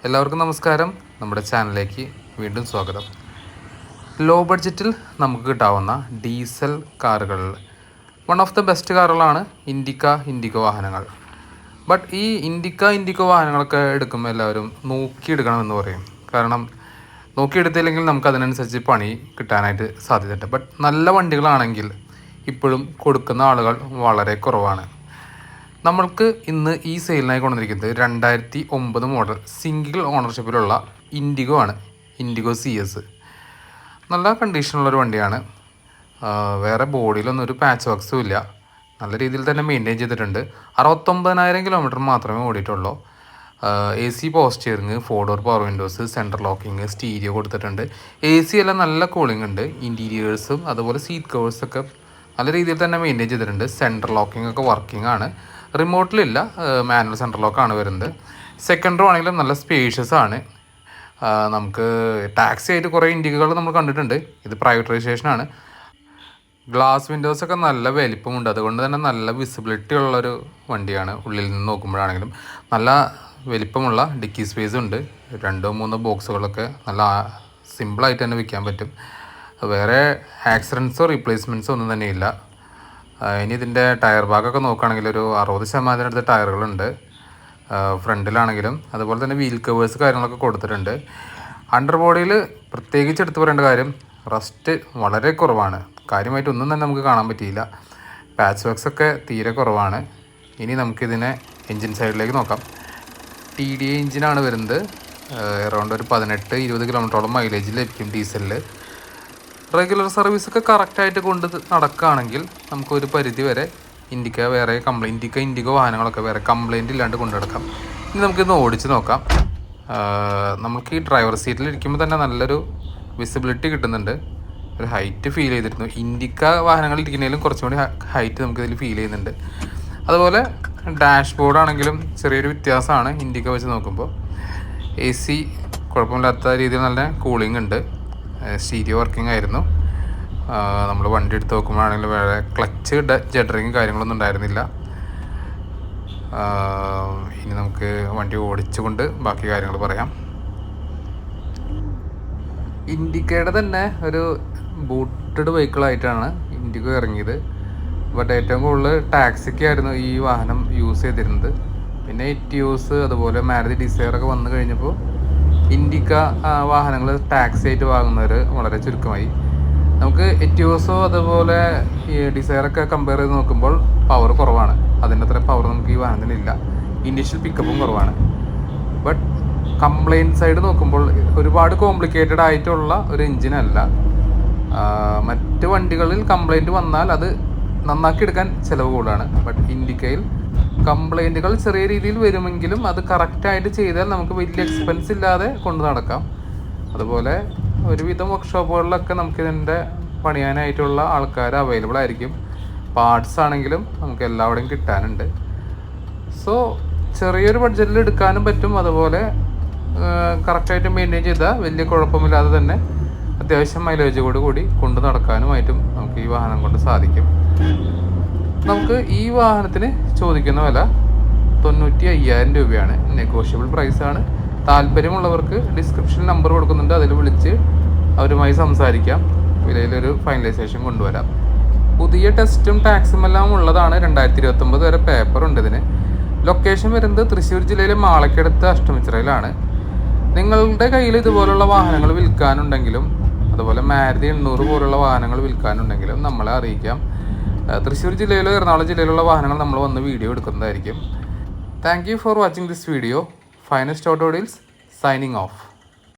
എല്ലാവർക്കും നമസ്കാരം. നമ്മുടെ ചാനലിലേക്ക് വീണ്ടും സ്വാഗതം. ലോ ബഡ്ജറ്റിൽ നമുക്ക് കിട്ടാവുന്ന ഡീസൽ കാറുകളിൽ വൺ ഓഫ് ദ ബെസ്റ്റ് കാറുകളാണ് ഇൻഡിഗോ വാഹനങ്ങൾ. ബട്ട് ഈ ഇൻഡിഗോ വാഹനങ്ങളൊക്കെ എടുക്കുമ്പോൾ എല്ലാവരും നോക്കിയെടുക്കണമെന്ന് പറയും. കാരണം നോക്കിയെടുത്തില്ലെങ്കിൽ നമുക്ക് അതിനനുസരിച്ച് പണി കിട്ടാനായിട്ട് സാധ്യതയുണ്ട്. ബട്ട് നല്ല വണ്ടികളാണെങ്കിൽ ഇപ്പോഴും കൊടുക്കുന്ന ആളുകൾ വളരെ കുറവാണ്. നമ്മൾക്ക് ഇന്ന് ഈ സെയിലിനായി കൊണ്ടുവന്നിരിക്കുന്നത് 2009 മോഡൽ സിംഗിൾ ഓണർഷിപ്പിലുള്ള ഇൻഡിഗോ ആണ്. ഇൻഡിഗോ CS നല്ല കണ്ടീഷനുള്ളൊരു വണ്ടിയാണ്. വേറെ ബോഡിയിലൊന്നും ഒരു പാച്ച് വർക്ക്സും ഇല്ല. നല്ല രീതിയിൽ തന്നെ മെയിൻറ്റെയിൻ ചെയ്തിട്ടുണ്ട്. 69,000 കിലോമീറ്റർ മാത്രമേ ഓടിയിട്ടുള്ളൂ. AC power steering, 4 door power Windows, central locking, stereo കൊടുത്തിട്ടുണ്ട്. AC എല്ലാം നല്ല കൂളിംഗ് ഉണ്ട്. ഇൻറ്റീരിയേഴ്സും അതുപോലെ സീറ്റ് കവേഴ്സൊക്കെ നല്ല രീതിയിൽ തന്നെ മെയിൻറ്റെയിൻ ചെയ്തിട്ടുണ്ട്. സെൻട്രൽ ലോക്കിംഗ് ഒക്കെ വർക്കിംഗ് ആണ്. റിമോട്ടിലില്ല, മാനുവൽ സെൻട്രൽ ലോക്കാണ് വരുന്നത്. സെക്കൻഡ് റോ ആണെങ്കിലും നല്ല സ്പേഷ്യസ് ആണ്. നമുക്ക് ടാക്സി ആയിട്ട് കുറേ ഇൻഡിഗകൾ നമ്മൾ കണ്ടിട്ടുണ്ട്. ഇത് പ്രൈവറ്റ് രജിസ്ട്രേഷനാണ്. ഗ്ലാസ് വിൻഡോസൊക്കെ നല്ല വലിപ്പമുണ്ട്. അതുകൊണ്ട് തന്നെ നല്ല വിസിബിലിറ്റി ഉള്ളൊരു വണ്ടിയാണ്. ഉള്ളിൽ നിന്ന് നോക്കുമ്പോഴാണെങ്കിലും നല്ല വലിപ്പമുള്ള ഡിക്കി സ്പേസ് ഉണ്ട്. 2-3 ബോക്സുകളൊക്കെ നല്ല സിമ്പിളായിട്ട് തന്നെ വയ്ക്കാൻ പറ്റും. വേറെ ആക്സിഡൻസോ റീപ്ലേസ്മെൻറ്റ്സോ ഒന്നും തന്നെ ഇല്ല. ഇനി ഇതിൻ്റെ ടയർ ഭാഗമൊക്കെ നോക്കുകയാണെങ്കിൽ ഒരു 60% അടുത്ത ടയറുകളുണ്ട് ഫ്രണ്ടിലാണെങ്കിലും. അതുപോലെ തന്നെ വീൽ കവേഴ്സ് കാര്യങ്ങളൊക്കെ കൊടുത്തിട്ടുണ്ട്. അണ്ടർ ബോഡിയിൽ പ്രത്യേകിച്ച് എടുത്തു പറയേണ്ട കാര്യം റസ്റ്റ് വളരെ കുറവാണ്. കാര്യമായിട്ടൊന്നും തന്നെ നമുക്ക് കാണാൻ പറ്റിയില്ല. പാച്ച് വർക്ക്സ് ഒക്കെ തീരെ കുറവാണ്. ഇനി നമുക്കിതിനെ എൻജിൻ സൈഡിലേക്ക് നോക്കാം. TDI എഞ്ചിനാണ് വരുന്നത്. അറൗണ്ട് ഒരു 18-20 കിലോമീറ്ററോളം മൈലേജ് ലഭിക്കും ഡീസലിൽ. റെഗുലർ സർവീസൊക്കെ കറക്റ്റായിട്ട് കൊണ്ട് നടക്കുകയാണെങ്കിൽ നമുക്കൊരു പരിധി വരെ ഇൻഡിഗോ വാഹനങ്ങളൊക്കെ വേറെ കംപ്ലൈൻറ്റ് ഇല്ലാണ്ട് കൊണ്ടു നടക്കാം. ഇനി നമുക്കിന്ന് ഓടിച്ച് നോക്കാം. നമുക്ക് ഈ ഡ്രൈവർ സീറ്റിൽ ഇരിക്കുമ്പോൾ തന്നെ നല്ലൊരു വിസിബിലിറ്റി കിട്ടുന്നുണ്ട്. ഒരു ഹൈറ്റ് ഫീൽ ചെയ്തിരുന്നു. വാഹനങ്ങളിൽ ഇരിക്കുന്നതിലും കുറച്ചും കൂടി ഹൈറ്റ് നമുക്കിതിൽ ഫീൽ ചെയ്യുന്നുണ്ട്. അതുപോലെ ഡാഷ് ബോർഡാണെങ്കിലും ചെറിയൊരു വ്യത്യാസമാണ് ഇൻഡിഗോ വെച്ച് നോക്കുമ്പോൾ. AC കുഴപ്പമില്ലാത്ത രീതിയിൽ നല്ല കൂളിംഗ് ഉണ്ട്. സ്റ്റീരിയോ വർക്കിംഗ് ആയിരുന്നു. നമ്മൾ വണ്ടി എടുത്ത് നോക്കുമ്പോഴാണെങ്കിൽ വേറെ ക്ലച്ച് ജഡറിങ് കാര്യങ്ങളൊന്നും ഉണ്ടായിരുന്നില്ല. ഇനി നമുക്ക് വണ്ടി ഓടിച്ചുകൊണ്ട് ബാക്കി കാര്യങ്ങൾ പറയാം. ഇൻഡിഗോയുടെ തന്നെ ഒരു ബൂട്ടഡ് വെഹിക്കിളായിട്ടാണ് ഇൻഡിഗോ ഇറങ്ങിയത്. ബട്ട് ഏറ്റവും കൂടുതൽ ടാക്സിക്കായിരുന്നു ഈ വാഹനം യൂസ് ചെയ്തിരുന്നത്. പിന്നെ എറ്റിയോസ് അതുപോലെ മാരുതി ഡിസയറൊക്കെ വന്നു കഴിഞ്ഞപ്പോൾ വാഹനങ്ങൾ ടാക്സി ആയിട്ട് വാങ്ങുന്നവർ വളരെ ചുരുക്കമായി. നമുക്ക് എറ്റിയോസോ അതുപോലെ ഈ ഡിസയറൊക്കെ കമ്പയർ ചെയ്ത് നോക്കുമ്പോൾ പവർ കുറവാണ്. അതിൻ്റെ അത്ര പവർ നമുക്ക് ഈ വാഹനത്തിനില്ല. ഇനീഷ്യൽ പിക്കപ്പും കുറവാണ്. ബട്ട് കംപ്ലൈൻറ്റ് സൈഡ് നോക്കുമ്പോൾ ഒരുപാട് കോംപ്ലിക്കേറ്റഡ് ആയിട്ടുള്ള ഒരു എഞ്ചിനല്ല. മറ്റ് വണ്ടികളിൽ കംപ്ലൈൻറ്റ് വന്നാൽ അത് നന്നാക്കി എടുക്കാൻ ചിലവ് കൂടുതലാണ്. ബട്ട് ഇൻഡിഗോയിൽ കംപ്ലൈൻറ്റുകൾ ചെറിയ രീതിയിൽ വരുമെങ്കിലും അത് കറക്റ്റായിട്ട് ചെയ്താൽ നമുക്ക് വലിയ എക്സ്പെൻസ് ഇല്ലാതെ കൊണ്ടു നടക്കാം. അതുപോലെ ഒരുവിധം വർക്ക്ഷോപ്പുകളിലൊക്കെ നമുക്കിതിൻ്റെ പണിയാനായിട്ടുള്ള ആൾക്കാർ അവൈലബിൾ ആയിരിക്കും. പാർട്സ് ആണെങ്കിലും നമുക്ക് എല്ലാവിടെയും കിട്ടാനുണ്ട്. സോ ചെറിയൊരു ബഡ്ജറ്റിൽ എടുക്കാനും പറ്റും. അതുപോലെ കറക്റ്റായിട്ട് മെയിൻറ്റെയിൻ ചെയ്താൽ വലിയ കുഴപ്പമില്ലാതെ തന്നെ അത്യാവശ്യം മൈലേജോട് കൂടി കൊണ്ടു നടക്കാനുമായിട്ടും നമുക്ക് ഈ വാഹനം കൊണ്ട് സാധിക്കും. നമുക്ക് ഈ വാഹനത്തിന് ചോദിക്കുന്ന വില 95,000 രൂപയാണ്. നെഗോഷ്യബിൾ പ്രൈസാണ്. താല്പര്യമുള്ളവർക്ക് ഡിസ്ക്രിപ്ഷൻ നമ്പർ കൊടുക്കുന്നുണ്ട്. അതിൽ വിളിച്ച് അവരുമായി സംസാരിക്കാം. വിലയിലൊരു ഫൈനലൈസേഷൻ കൊണ്ടുവരാം. പുതിയ ടെസ്റ്റും ടാക്സും എല്ലാം ഉള്ളതാണ്. 2029 വരെ പേപ്പറുണ്ട് ഇതിന്. ലൊക്കേഷൻ വരുന്നത് തൃശ്ശൂർ ജില്ലയിലെ മാളക്കടുത്ത് അഷ്ടമിച്ചിറയിലാണ്. നിങ്ങളുടെ കയ്യിൽ ഇതുപോലുള്ള വാഹനങ്ങൾ വിൽക്കാനുണ്ടെങ്കിലും അതുപോലെ മാരുതി 800 പോലുള്ള വാഹനങ്ങൾ വിൽക്കാനുണ്ടെങ്കിലും നമ്മളെ അറിയിക്കാം. തൃശ്ശൂർ ജില്ലയിലോ എറണാകുളം ജില്ലയിലുള്ള വാഹനങ്ങൾ നമ്മൾ വന്ന് വീഡിയോ എടുക്കുന്നതായിരിക്കും. Thank you for watching this video. Finest auto deals signing off.